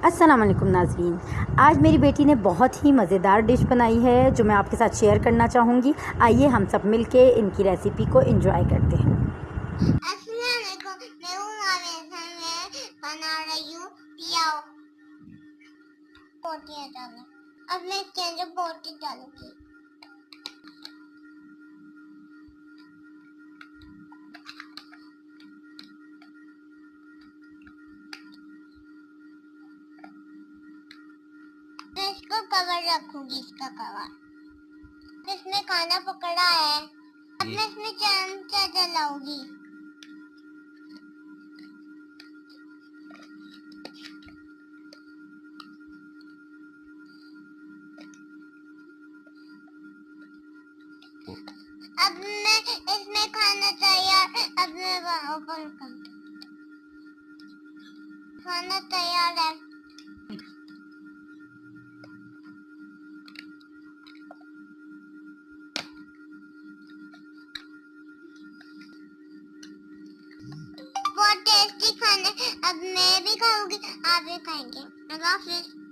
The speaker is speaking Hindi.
अस्सलाम वालेकुम नाज़रीन। आज मेरी बेटी ने बहुत ही मज़ेदार डिश बनाई है जो मैं आपके साथ शेयर करना चाहूँगी। आइए हम सब मिलके इनकी रेसिपी को एंजॉय करते हैं। अस्सलाम वालेकुम, मैं हूँ आवेशा, मैं बना रही हूँ पियाओ पोटियाँ डालें। अब मैं इसके अंदर पोटी डालूंगी। मैं इसको कवर रखूंगी, इसका कवर। इसमें खाना पकड़ा है। अब मैं इसमें चमचा जलाऊंगी। अब मैं इसमें खाना तैयार। अब मैं ऊपर खाना तैयार है। बहुत टेस्टी खाना है। अब मैं भी खाऊंगी, आप भी खाएंगे। अल्लाह हाफिज।